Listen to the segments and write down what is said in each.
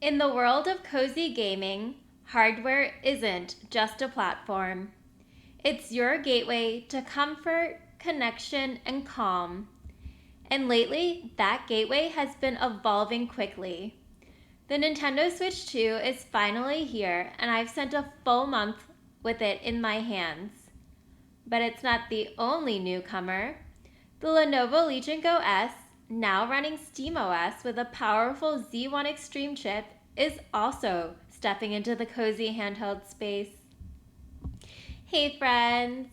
In the world of cozy gaming, hardware isn't just a platform. It's your gateway to comfort, connection, and calm. And lately, that gateway has been evolving quickly. The Nintendo Switch 2 is finally here, and I've spent a full month with it in my hands. But it's not the only newcomer. The Lenovo legiongo S, now running SteamOS with a powerful Z1 Extreme chip, is also stepping into the cozy handheld space. Hey friends,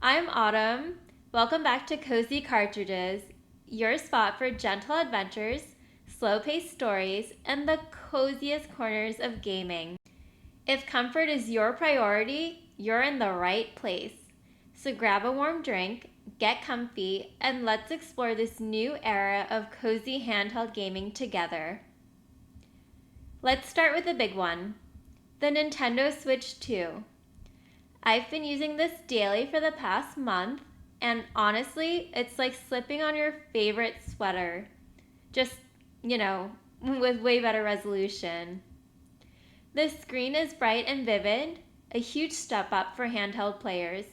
I'm Autumn. Welcome back to Cozy Cartridges, your spot for gentle adventures, slow-paced stories, and the coziest corners of gaming. If comfort is your priority, you're in the right place. So grab a warm drink, get comfy, and let's explore this new era of cozy handheld gaming together. Let's start with the big one, the Nintendo Switch 2. I've been using this daily for the past month, and honestly, it's like slipping on your favorite sweater. Just, with way better resolution. The screen is bright and vivid, a huge step up for handheld players.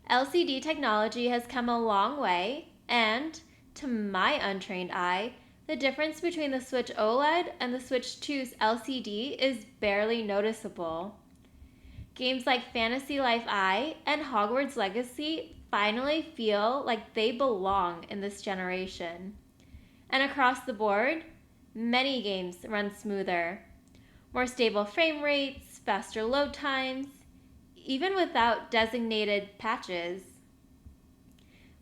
LCD technology has come a long way, and, to my untrained eye, the difference between the Switch OLED and the Switch 2's LCD is barely noticeable. Games like Fantasy Life I and Hogwarts Legacy finally feel like they belong in this generation. And across the board, many games run smoother. More stable frame rates, faster load times, even without designated patches.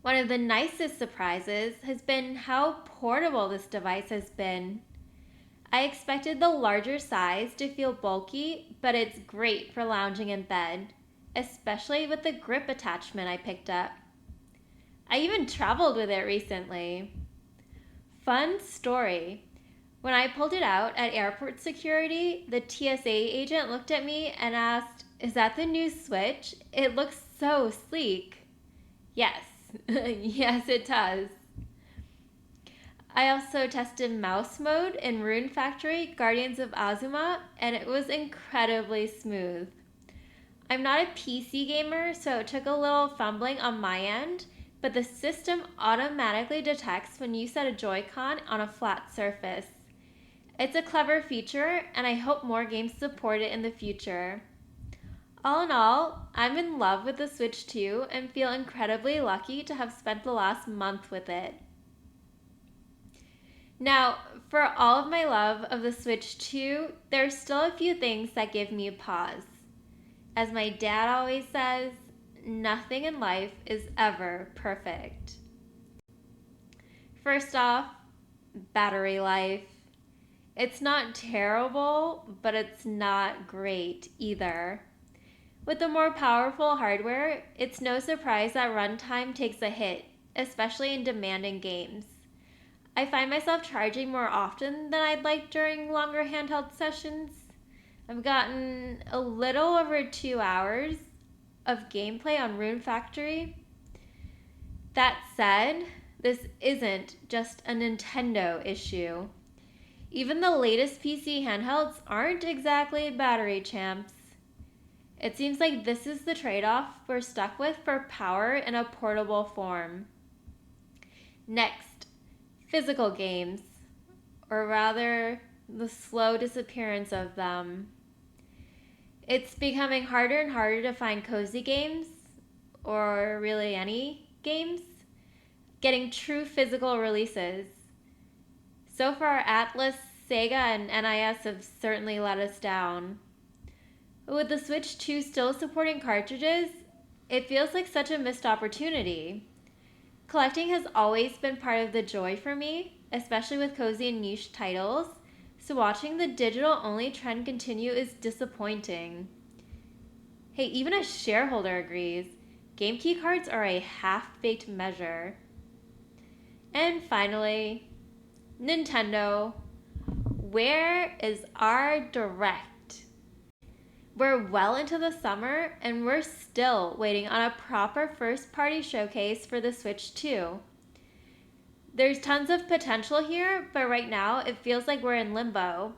One of the nicest surprises has been how portable this device has been. I expected the larger size to feel bulky, but it's great for lounging in bed, especially with the grip attachment I picked up. I even traveled with it recently. Fun story. When I pulled it out at airport security, the TSA agent looked at me and asked, "Is that the new Switch? It looks so sleek." Yes, yes it does. I also tested mouse mode in Rune Factory Guardians of Azuma, and it was incredibly smooth. I'm not a PC gamer, so it took a little fumbling on my end, but the system automatically detects when you set a Joy-Con on a flat surface. It's a clever feature, and I hope more games support it in the future. All in all, I'm in love with the Switch 2 and feel incredibly lucky to have spent the last month with it. Now, for all of my love of the Switch 2, there's still a few things that give me a pause. As my dad always says, nothing in life is ever perfect. First off, battery life. It's not terrible, but it's not great either. With the more powerful hardware, it's no surprise that runtime takes a hit, especially in demanding games. I find myself charging more often than I'd like during longer handheld sessions. I've gotten a little over 2 hours of gameplay on Rune Factory. That said, this isn't just a Nintendo issue. Even the latest PC handhelds aren't exactly battery champs. It seems like this is the trade-off we're stuck with for power in a portable form. Next, physical games, or rather, the slow disappearance of them. It's becoming harder and harder to find cozy games, or really any games, getting true physical releases. So far, Atlas, Sega, and NIS have certainly let us down. But with the Switch 2 still supporting cartridges, it feels like such a missed opportunity. Collecting has always been part of the joy for me, especially with cozy and niche titles, so watching the digital-only trend continue is disappointing. Hey, even a shareholder agrees. Game key cards are a half-baked measure. And finally, Nintendo. Where is our Direct? We're well into the summer, and we're still waiting on a proper first-party showcase for the Switch 2. There's tons of potential here, but right now it feels like we're in limbo.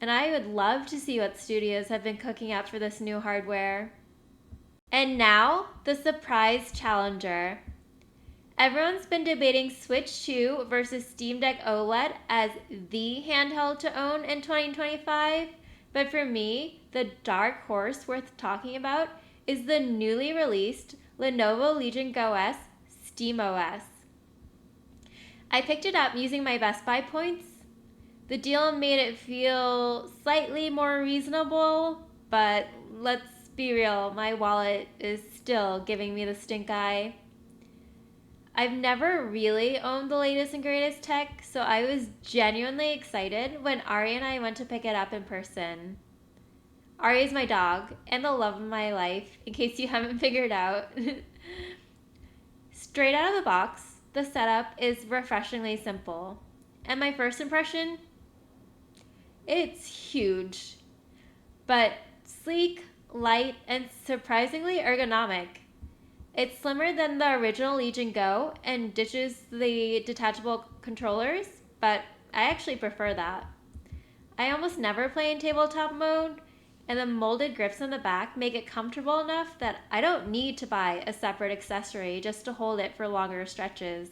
and I would love to see what studios have been cooking up for this new hardware. And now, the surprise challenger. Everyone's been debating Switch 2 versus Steam Deck OLED as the handheld to own in 2025, but for me, the dark horse worth talking about is the newly released Lenovo Legion OS SteamOS. I picked it up using my Best Buy points. The deal made it feel slightly more reasonable, but let's be real, my wallet is still giving me the stink eye. I've never really owned the latest and greatest tech, so I was genuinely excited when Ari and I went to pick it up in person. Ari is my dog and the love of my life, in case you haven't figured out. Straight out of the box, the setup is refreshingly simple. And my first impression? It's huge, but sleek, light, and surprisingly ergonomic. It's slimmer than the original Legion Go and ditches the detachable controllers, but I actually prefer that. I almost never play in tabletop mode, and the molded grips on the back make it comfortable enough that I don't need to buy a separate accessory just to hold it for longer stretches.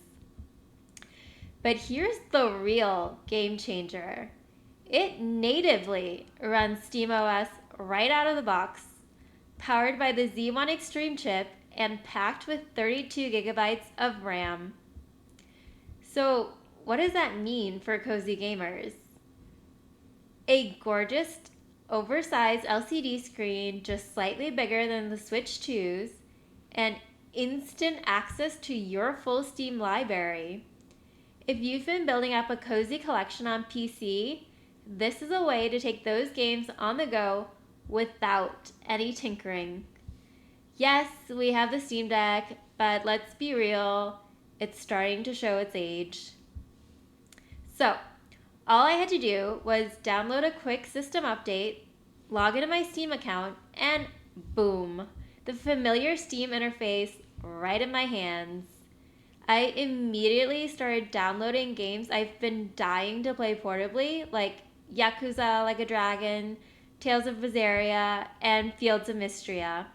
But here's the real game changer. It natively runs SteamOS right out of the box, powered by the Z1 Extreme chip and packed with 32 gigabytes of RAM. So, what does that mean for cozy gamers? A gorgeous, oversized LCD screen just slightly bigger than the Switch 2's, and instant access to your full Steam library. If you've been building up a cozy collection on PC, this is a way to take those games on the go without any tinkering. Yes, we have the Steam Deck, but let's be real, it's starting to show its age. So, all I had to do was download a quick system update, log into my Steam account, and boom, the familiar Steam interface right in my hands. I immediately started downloading games I've been dying to play portably, like Yakuza Like a Dragon, Tales of Berseria, and Fields of Mystria.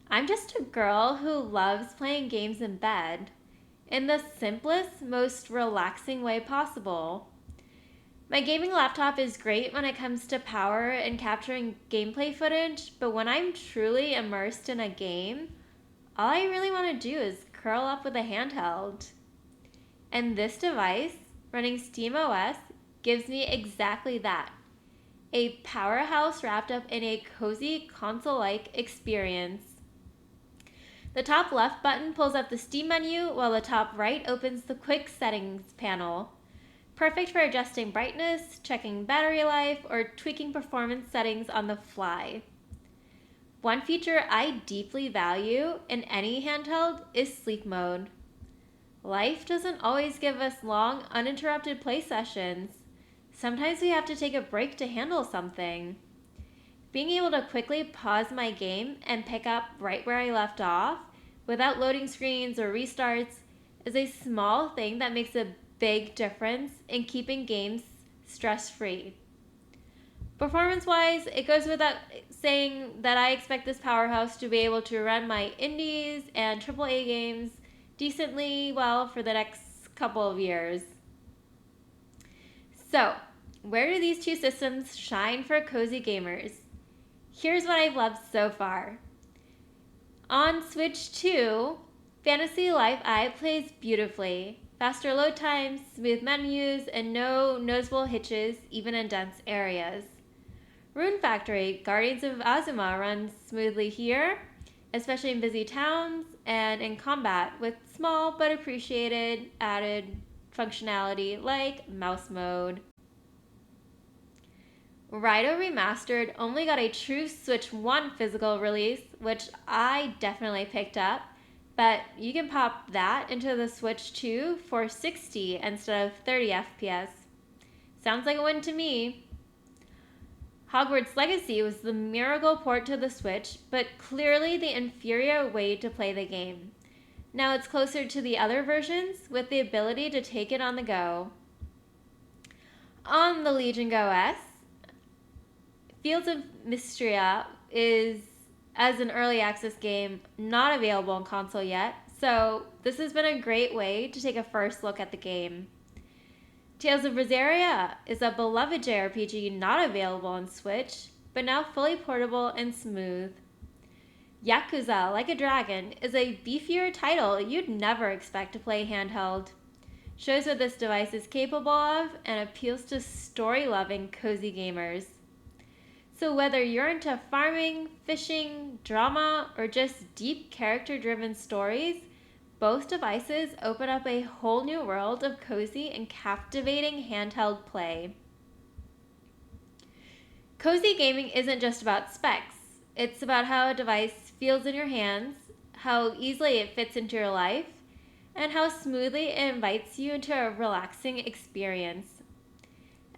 I'm just a girl who loves playing games in bed, in the simplest, most relaxing way possible. My gaming laptop is great when it comes to power and capturing gameplay footage, but when I'm truly immersed in a game, all I really want to do is curl up with a handheld. And this device, running SteamOS, gives me exactly that. A powerhouse wrapped up in a cozy console-like experience. The top left button pulls up the Steam menu, while the top right opens the quick settings panel. Perfect for adjusting brightness, checking battery life, or tweaking performance settings on the fly. One feature I deeply value in any handheld is sleep mode. Life doesn't always give us long, uninterrupted play sessions. Sometimes we have to take a break to handle something. Being able to quickly pause my game and pick up right where I left off, without loading screens or restarts, is a small thing that makes a big difference in keeping games stress-free. Performance-wise, it goes without saying that I expect this powerhouse to be able to run my indies and AAA games decently well for the next couple of years. So, where do these two systems shine for cozy gamers? Here's what I've loved so far. On Switch 2, Fantasy Life I plays beautifully. Faster load times, smooth menus, and no noticeable hitches even in dense areas. Rune Factory Guardians of Azuma runs smoothly here, especially in busy towns and in combat, with small but appreciated added functionality like mouse mode. Raito Remastered only got a true Switch 1 physical release, which I definitely picked up, but you can pop that into the Switch 2 for 60 instead of 30 FPS. Sounds like a win to me. Hogwarts Legacy was the miracle port to the Switch, but clearly the inferior way to play the game. Now it's closer to the other versions with the ability to take it on the go. On the legiongo S, Fields of Mystria is, as an early access game, not available on console yet, so this has been a great way to take a first look at the game. Tales of Berseria is a beloved JRPG not available on Switch, but now fully portable and smooth. Yakuza Like a Dragon is a beefier title you'd never expect to play handheld. Shows what this device is capable of and appeals to story-loving cozy gamers. So whether you're into farming, fishing, drama, or just deep character-driven stories, both devices open up a whole new world of cozy and captivating handheld play. Cozy gaming isn't just about specs. It's about how a device feels in your hands, how easily it fits into your life, and how smoothly it invites you into a relaxing experience.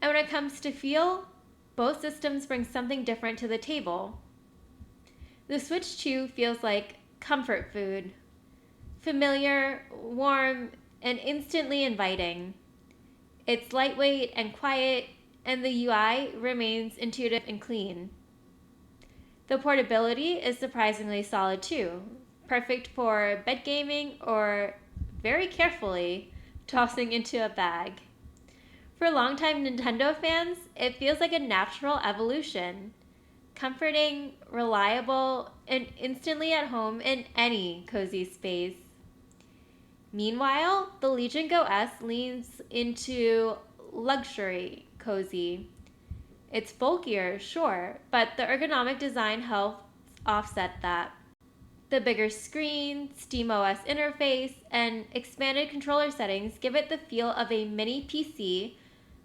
And when it comes to feel, both systems bring something different to the table. The Switch 2 feels like comfort food. Familiar, warm, and instantly inviting. It's lightweight and quiet, and the UI remains intuitive and clean. The portability is surprisingly solid too, perfect for bed gaming or, very carefully, tossing into a bag. For longtime Nintendo fans, it feels like a natural evolution. Comforting, reliable, and instantly at home in any cozy space. Meanwhile, the legiongo S leans into luxury cozy. It's bulkier, sure, but the ergonomic design helps offset that. The bigger screen, SteamOS interface, and expanded controller settings give it the feel of a mini PC,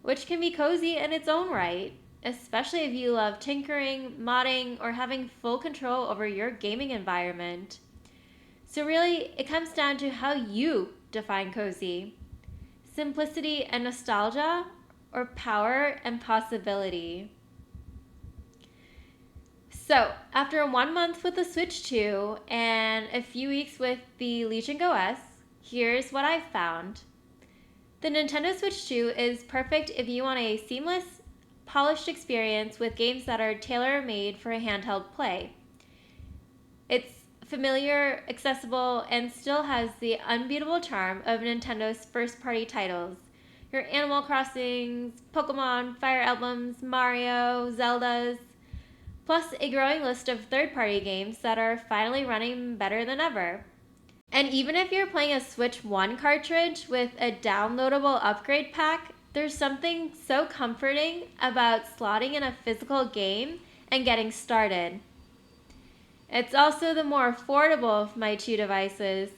which can be cozy in its own right, especially if you love tinkering, modding, or having full control over your gaming environment. So really, it comes down to how you define cozy. Simplicity and nostalgia, or power and possibility. So, after 1 month with the Switch 2 and a few weeks with the legiongo S, here's what I've found. The Nintendo Switch 2 is perfect if you want a seamless, polished experience with games that are tailor-made for a handheld play. It's familiar, accessible, and still has the unbeatable charm of Nintendo's first-party titles. Your Animal Crossings, Pokemon, Fire Emblems, Mario, Zeldas, plus a growing list of third-party games that are finally running better than ever. And even if you're playing a Switch 1 cartridge with a downloadable upgrade pack, there's something so comforting about slotting in a physical game and getting started. It's also the more affordable of my two devices,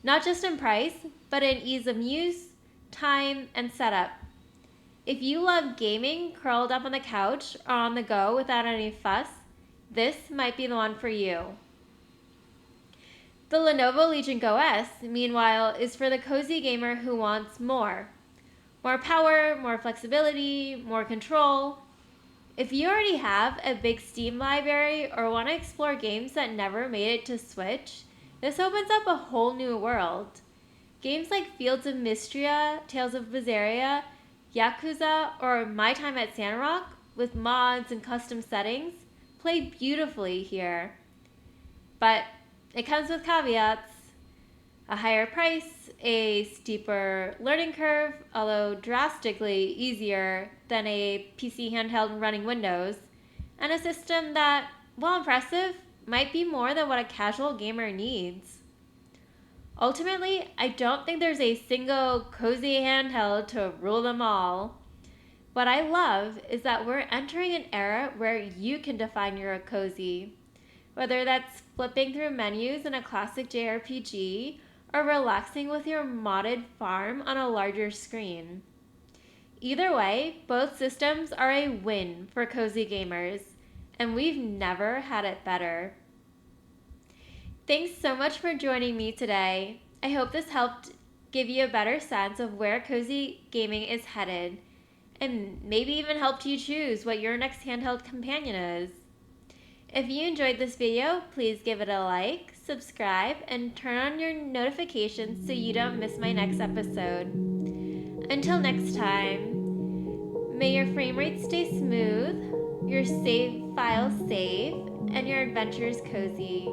not just in price, but in ease of use, time, and setup. If you love gaming curled up on the couch or on the go without any fuss, this might be the one for you. The Lenovo Legion Go S, meanwhile, is for the cozy gamer who wants more. More power, more flexibility, more control. If you already have a big Steam library or want to explore games that never made it to Switch, this opens up a whole new world. Games like Fields of Mystria, Tales of Berseria, Yakuza, or My Time at Sandrock, with mods and custom settings, play beautifully here. But it comes with caveats: a higher price, a steeper learning curve, although drastically easier than a PC handheld running Windows, and a system that, while impressive, might be more than what a casual gamer needs. Ultimately, I don't think there's a single cozy handheld to rule them all. What I love is that we're entering an era where you can define your cozy. Whether that's flipping through menus in a classic JRPG or relaxing with your modded farm on a larger screen. Either way, both systems are a win for cozy gamers, and we've never had it better. Thanks so much for joining me today. I hope this helped give you a better sense of where cozy gaming is headed, and maybe even helped you choose what your next handheld companion is. If you enjoyed this video, please give it a like, subscribe, and turn on your notifications so you don't miss my next episode. Until next time, May your frame rate stay smooth, your save files safe, and your adventures cozy.